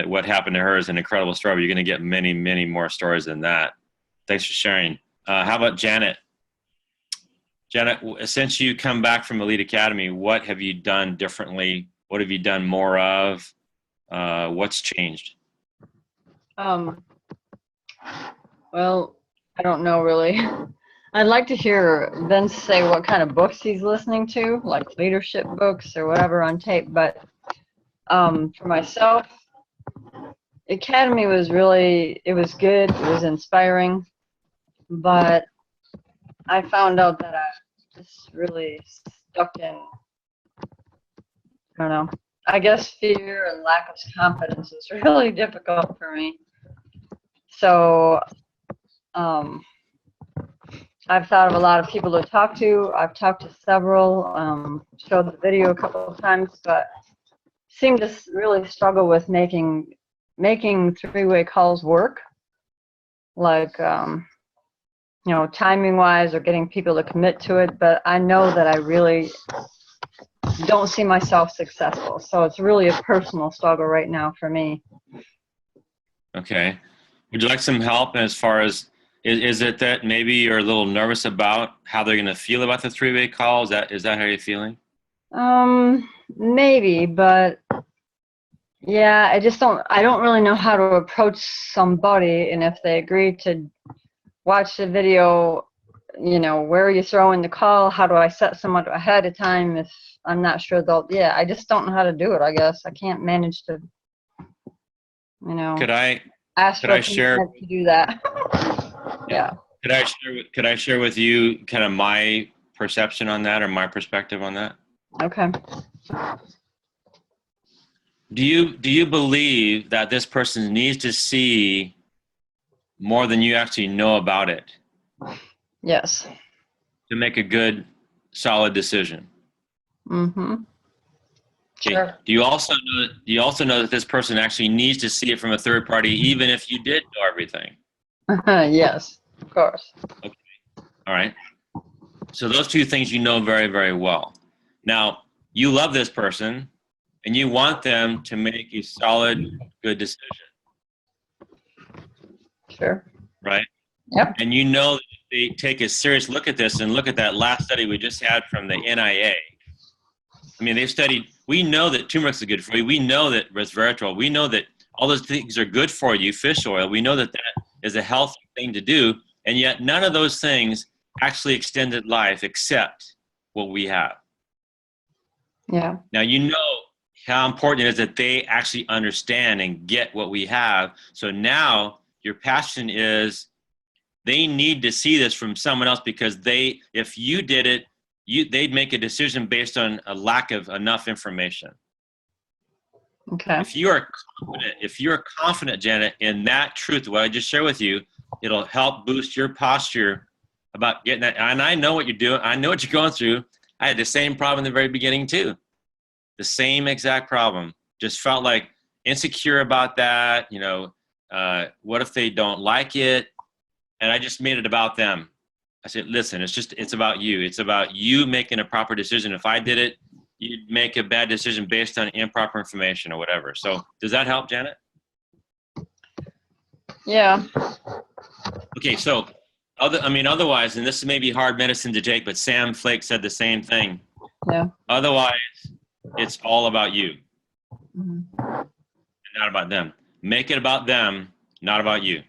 what happened to her is an incredible story, but you're going to get many, many more stories than that. Thanks for sharing. How about Janet? Janet, since you come back from Elite Academy, what have you done differently? What have you done more of? What's changed? Well, I don't know really. I'd like to hear Vince say what kind of books he's listening to, like leadership books or whatever on tape. But for myself, Academy was it was good. It was inspiring. But I found out that I just really stuck in, I don't know, I guess fear and lack of confidence is really difficult for me. So I've thought of a lot of people to talk to. I've talked to several, showed the video a couple of times, but seem to really struggle with making three-way calls work, like, you know, timing-wise or getting people to commit to it. But I know that I really don't see myself successful. So it's really a personal struggle right now for me. Okay. Would you like some help as far as, is it that maybe you're a little nervous about how they're going to feel about the three-way call? Is that how you're feeling? Maybe, but yeah, I don't really know how to approach somebody, and if they agree to watch the video, you know, where are you throwing the call? How do I set someone ahead of time if I'm not sure I just don't know how to do it, I guess. I can't manage to, you know, ask for share to do that. Yeah. Could I share with you kind of my perception on that, or my perspective on that? Okay. Do you believe that this person needs to see more than you actually know about it? Yes. To make a good, solid decision. Mm-hmm. Okay. Sure. Do you also know that this person actually needs to see it from a third party, even if you did know everything? Yes, of course. Okay. All right. So those two things you know very, very well. Now, you love this person, and you want them to make a solid, good decision. Sure. Right? Yep. And you know that if they take a serious look at this and look at that last study we just had from the NIA. I mean, they've studied, we know that turmeric is good for you. We know that resveratrol, we know that all those things are good for you, fish oil. We know that is a healthy thing to do. And yet none of those things actually extended life except what we have. Yeah. Now, you know how important it is that they actually understand and get what we have. So now your passion is they need to see this from someone else, because if you did it, they'd make a decision based on a lack of enough information. Okay. If you're confident, Janet, in that truth, what I just shared with you, it'll help boost your posture about getting that. And I know what you're doing. I know what you're going through. I had the same problem in the very beginning too. The same exact problem. Just felt like insecure about that. What if they don't like it? And I just made it about them. I said, listen, it's about you. It's about you making a proper decision. If I did it, you'd make a bad decision based on improper information or whatever. So does that help, Janet? Yeah. Okay, so otherwise, and this may be hard medicine to take, but Sam Flake said the same thing. Yeah. Otherwise, it's all about you, Mhm. and not about them. Make it about them, not about you.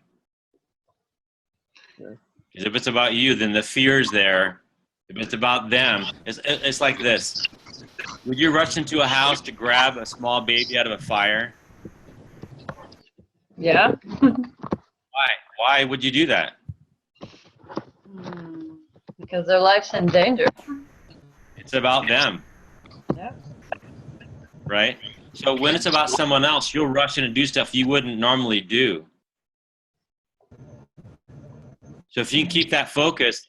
Because if it's about you, then the fear's there. If it's about them, it's like this. Would you rush into a house to grab a small baby out of a fire? Yeah. Why? Why would you do that? Because their life's in danger. It's about them. Yeah. Right? So when it's about someone else, you'll rush in and do stuff you wouldn't normally do. So if you can keep that focus,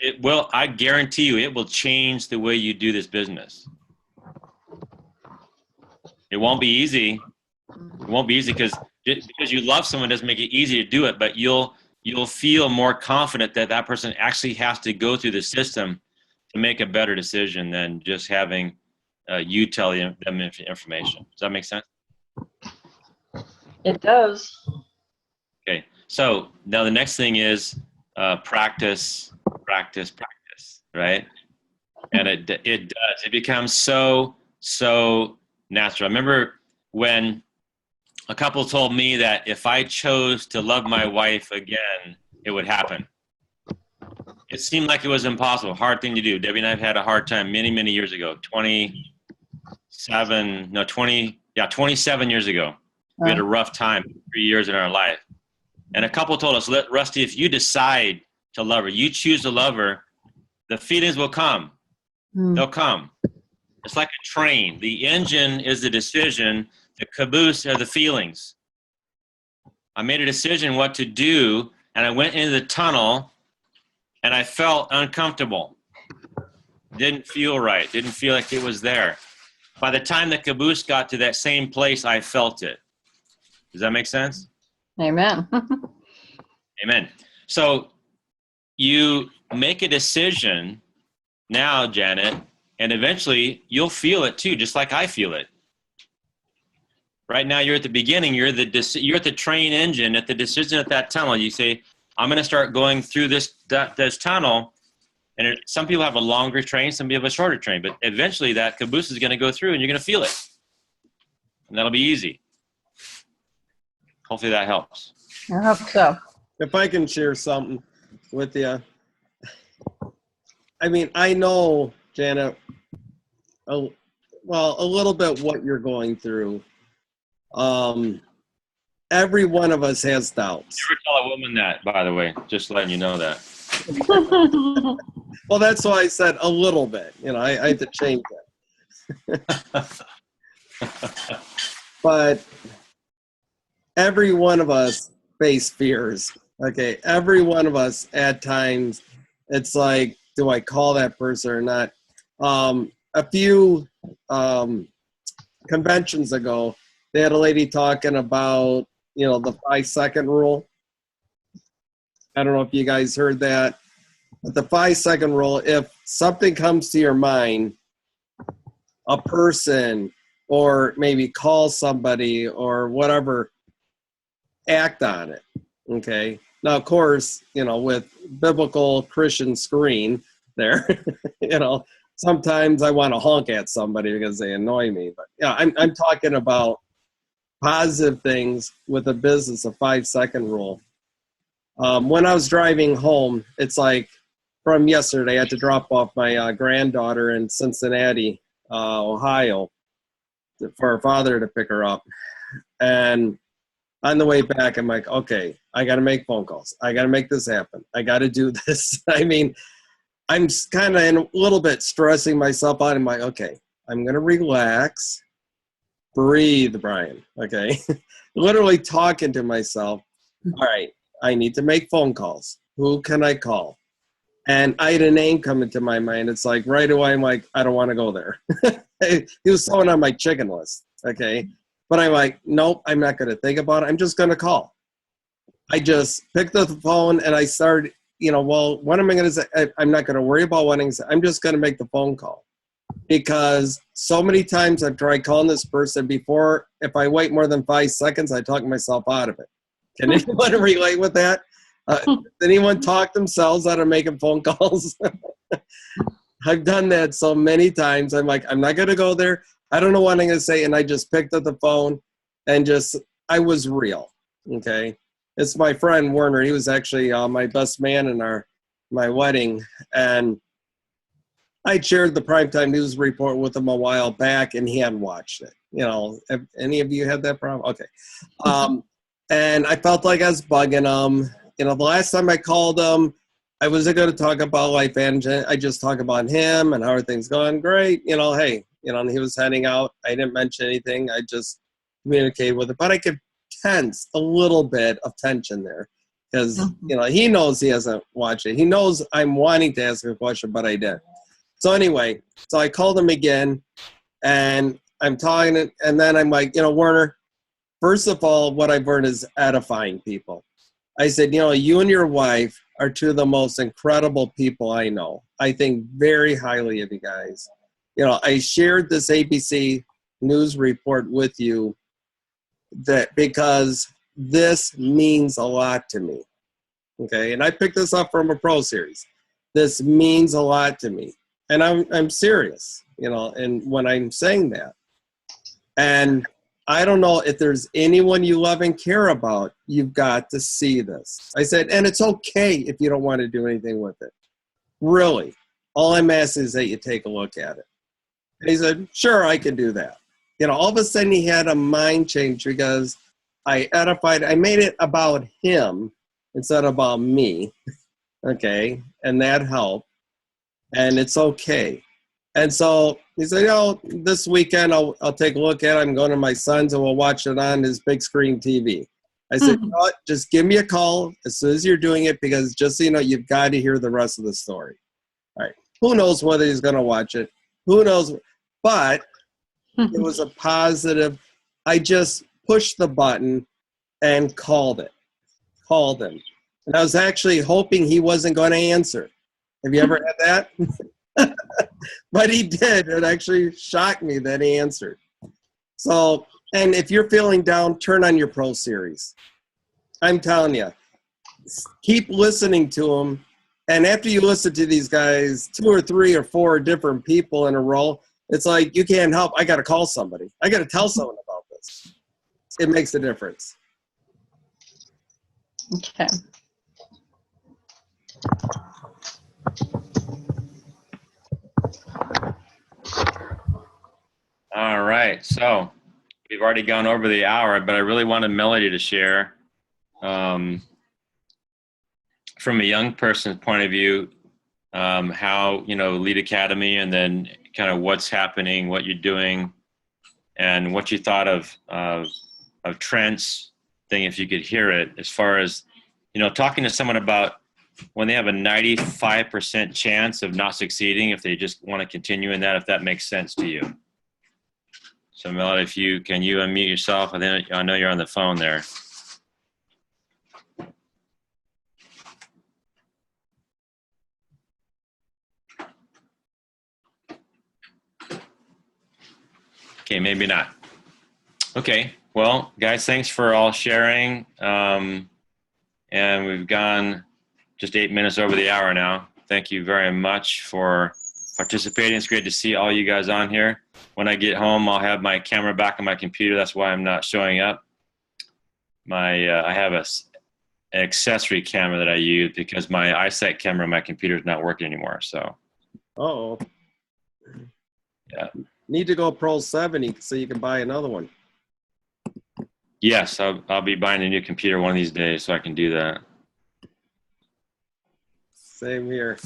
I guarantee you, it will change the way you do this business. It won't be easy. It won't be easy because you love someone doesn't make it easy to do it, but you'll feel more confident that person actually has to go through the system to make a better decision than just having you tell them information. Does that make sense? It does. Okay. So now the next thing is practice, right? And it does. It becomes so natural. I remember when a couple told me that if I chose to love my wife again, it would happen. It seemed like it was impossible, hard thing to do. Debbie and I have had a hard time many years ago, 27 years ago. We had a rough time, 3 years in our life. And a couple told us, Rusty, if you decide to love her, you choose to love her, the feelings will come. They'll come. It's like a train. The engine is the decision. The caboose are the feelings. I made a decision what to do, and I went into the tunnel, and I felt uncomfortable. Didn't feel right. Didn't feel like it was there. By the time the caboose got to that same place, I felt it. Does that make sense? Amen. Amen. So you make a decision now, Janet, and eventually you'll feel it too, just like I feel it. Right now you're at the beginning, you're at the train engine, at the decision at that tunnel. You say, I'm going to start going through this tunnel, and some people have a longer train, some people have a shorter train, but eventually that caboose is going to go through and you're going to feel it. And that'll be easy. Hopefully that helps. I hope so. If I can share something with you. I mean, I know, Janet, a little bit what you're going through. Every one of us has doubts. Never tell a woman that, by the way, just letting you know that. Well, that's why I said a little bit. I had to change that. But every one of us face fears. Okay, every one of us at times, it's like, do I call that person or not? A few conventions ago, they had a lady talking about, the 5-second rule. I don't know if you guys heard that. But the 5-second rule, if something comes to your mind, a person, or maybe call somebody or whatever, act on it. Okay. Now, of course, with biblical Christian screen there, sometimes I want to honk at somebody because they annoy me. But I'm talking about positive things with a business, a 5-second rule. When I was driving home, it's like from yesterday, I had to drop off my granddaughter in Cincinnati, Ohio, for her father to pick her up. And on the way back, I'm like, okay, I got to make phone calls. I got to make this happen. I got to do this. I mean, I'm kind of a little bit stressing myself out. I'm like, okay, I'm going to relax, breathe, Brian. Okay. Literally talking to myself. All right, I need to make phone calls. Who can I call? And I had a name come into my mind. It's like right away, I'm like, I don't want to go there. He was someone on my chicken list. Okay. But I'm like, nope, I'm not going to think about it. I'm just going to call. I just picked up the phone and I started, well, what am I going to say? I'm not going to worry about what I'm going to say. I'm just going to make the phone call. Because so many times I've tried calling this person before. If I wait more than 5 seconds, I talk myself out of it. Can anyone relate with that? Does anyone talk themselves out of making phone calls? I've done that so many times. I'm like, I'm not going to go there. I don't know what I'm going to say. And I just picked up the phone and I was real. Okay. It's my friend Werner. He was actually my best man in my wedding. And I shared the primetime news report with him a while back and he hadn't watched it. Have any of you had that problem? Okay. And I felt like I was bugging him. The last time I called him, I wasn't going to talk about life engine. I just talked about him and how are things going. Great. Hey, and he was heading out. I didn't mention anything. I just communicated with him. But I could tense a little bit of tension there because, he knows he hasn't watched it. He knows I'm wanting to ask a question, but I didn't. So anyway, I called him again and I'm talking and then I'm like, Werner, first of all, what I've learned is edifying people. I said, you and your wife are two of the most incredible people I know. I think very highly of you guys. I shared this ABC News report with you because this means a lot to me. Okay, and I picked this up from a Pro Series. This means a lot to me. And I'm serious, and when I'm saying that. And I don't know if there's anyone you love and care about, you've got to see this. I said, and it's okay if you don't want to do anything with it. Really. All I'm asking is that you take a look at it. And he said, sure, I can do that. All of a sudden he had a mind change because I made it about him instead of about me. Okay. And that helped. And it's okay. And so he said, this weekend I'll take a look at it. I'm going to my son's and we'll watch it on his big screen TV. I said, just give me a call as soon as you're doing it because just so you know, you've got to hear the rest of the story. All right. Who knows whether he's going to watch it? Who knows? But it was a positive. I just pushed the button and called him. And I was actually hoping he wasn't going to answer. Have you ever had that? But he did. It actually shocked me that he answered. So, and if you're feeling down, turn on your Pro Series. I'm telling you, keep listening to them. And after you listen to these guys, 2 or 3 or 4 different people in a row, it's like, you can't help. I got to call somebody. I got to tell someone about this. It makes a difference. Okay. All right, so we've already gone over the hour, but I really wanted Melody to share from a young person's point of view how, Lead Academy and then kind of what's happening, what you're doing, and what you thought of Trent's thing, if you could hear it, as far as, talking to someone about when they have a 95% chance of not succeeding, if they just want to continue in that, if that makes sense to you. So Melody, can you unmute yourself? I know you're on the phone there. Okay, maybe not. Okay, well, guys, thanks for all sharing. And we've gone just 8 minutes over the hour now. Thank you very much for participating. It's great to see all you guys on here. When I get home, I'll have my camera back on my computer. That's why I'm not showing up. I have a accessory camera that I use because my iSight camera on my computer is not working anymore. So, Oh, yeah. need to go Pro 70 so you can buy another one. Yes, I'll be buying a new computer one of these days so I can do that. Same here.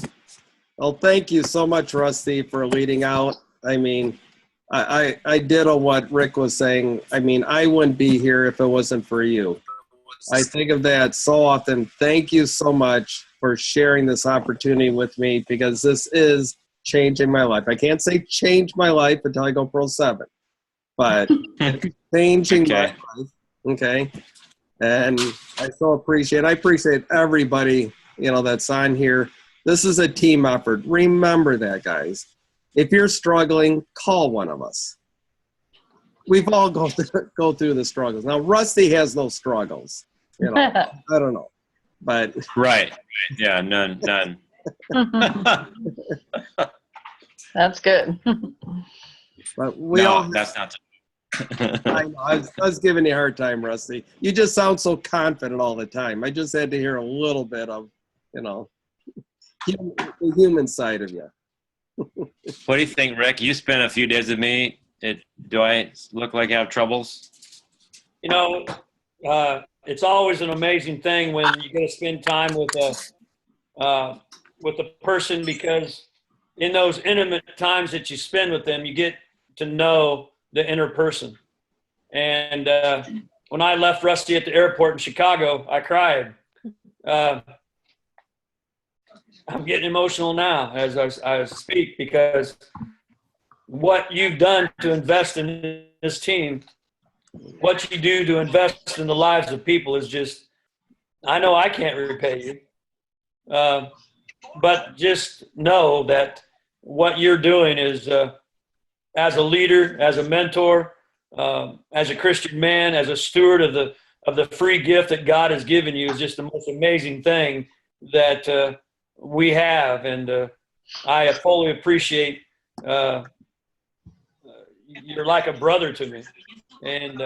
Well, thank you so much, Rusty, for leading out. I mean, I ditto what Rick was saying. I mean, I wouldn't be here if it wasn't for you. I think of that so often. Thank you so much for sharing this opportunity with me, because this is changing my life. I can't say change my life until I go Pro 7, but it's changing my life. Okay. And I so appreciate everybody, that's on here. This is a team effort. Remember that, guys. If you're struggling, call one of us. We've all go through the struggles. Now, Rusty has no struggles. I don't know, but right. Yeah, none. That's good. But we all. That's not. I know. I was giving you a hard time, Rusty. You just sound so confident all the time. I just had to hear a little bit of, the human side of you. What do you think, Rick? You spent a few days with me. Do I look like I have troubles? It's always an amazing thing when you get to spend time with a person, because in those intimate times that you spend with them, you get to know the inner person. And when I left Rusty at the airport in Chicago, I cried. I'm getting emotional now as I speak, because what you've done to invest in this team, what you do to invest in the lives of people is just, I know I can't repay you. But just know that what you're doing is, as a leader, as a mentor, as a Christian man, as a steward of the free gift that God has given you, is just the most amazing thing that we have. And I fully appreciate, you're like a brother to me. And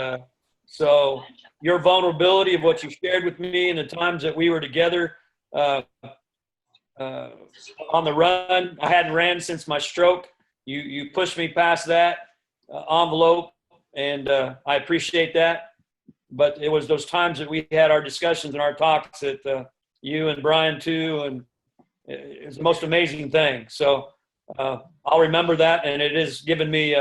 so your vulnerability of what you shared with me in the times that we were together on the run, I hadn't ran since my stroke. You pushed me past that envelope, and I appreciate that. But it was those times that we had our discussions and our talks that you and Brian too, and it's the most amazing thing. So I'll remember that, and it has given me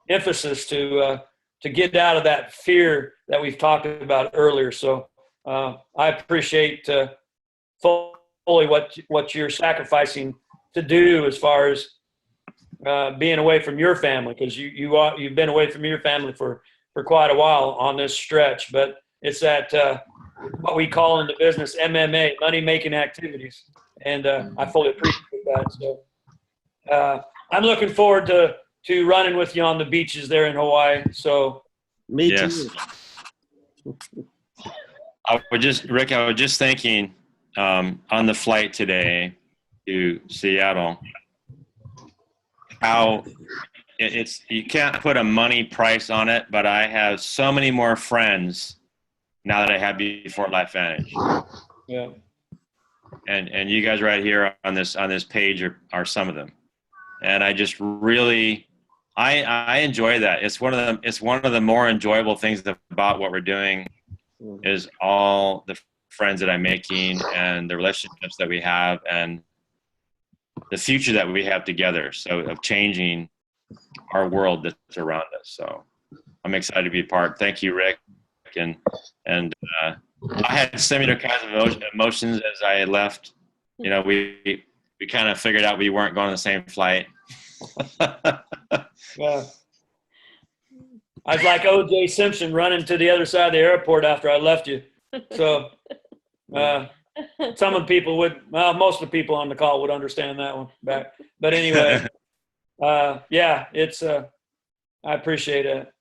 emphasis to get out of that fear that we've talked about earlier. So I appreciate fully what you're sacrificing to do as far as being away from your family, because you've been away from your family for quite a while on this stretch. But it's that what we call in the business MMA, money making activities, and I fully appreciate that. So I'm looking forward to running with you on the beaches there in Hawaii. So me too. Rick, I was just thinking on the flight today to Seattle, how you can't put a money price on it, but I have so many more friends now that I had before LifeVantage. Yeah. And you guys right here on this page are some of them. And I just really I enjoy that. It's one of the more enjoyable things about what we're doing is all the friends that I'm making and the relationships that we have and the future that we have together. So of changing our world that's around us. So I'm excited to be a part. Thank you, Rick. And I had similar kinds of emotions as I left. We kind of figured out we weren't going on the same flight. Yeah. I was like O.J. Simpson running to the other side of the airport after I left you. So some of the people most of the people on the call would understand that one back. But anyway, yeah, it's I appreciate it.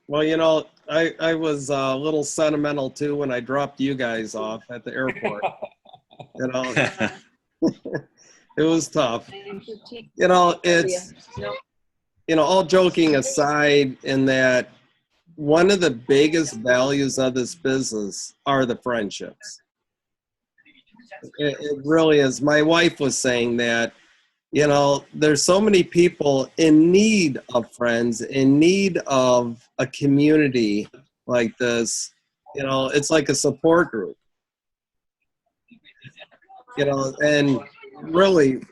Well, I was a little sentimental too when I dropped you guys off at the airport. It was tough. It's, all joking aside, in that one of the biggest values of this business are the friendships. It really is. My wife was saying that, you know, there's so many people in need of friends, in need of a community like this. You know, it's like a support group. You know, and really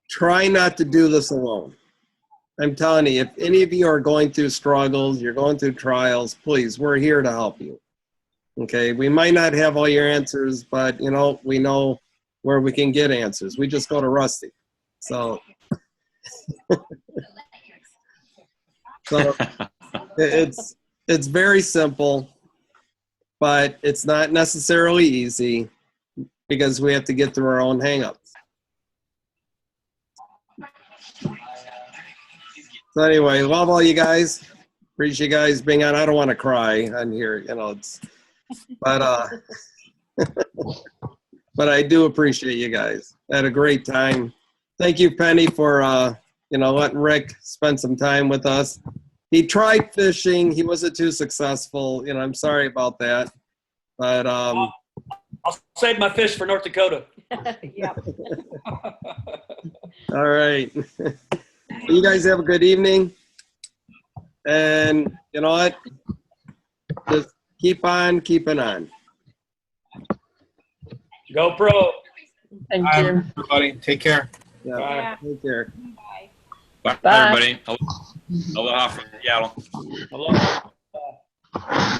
try not to do this alone. I'm telling you, if any of you are going through struggles, you're going through trials, please, we're here to help you. Okay, we might not have all your answers, but you know, we know where we can get answers. We just go to Rusty. So, so it's very simple, but it's not necessarily easy because we have to get through our own hangups. So anyway, love all you guys. Appreciate you guys being on. I don't want to cry on here, you know. But but I do appreciate you guys. I had a great time. Thank you, Penny, for you know, letting Rick spend some time with us. He tried fishing. He wasn't too successful. You know, I'm sorry about that. But I'll save my fish for North Dakota. Yep. all right. You guys have a good evening. And you know what? Just keep on keeping on. Go Pro. Thank Bye, you. everybody. Take care. Yeah. Bye. Take care. Bye, Bye. everybody. Aloha from Seattle. Aloha.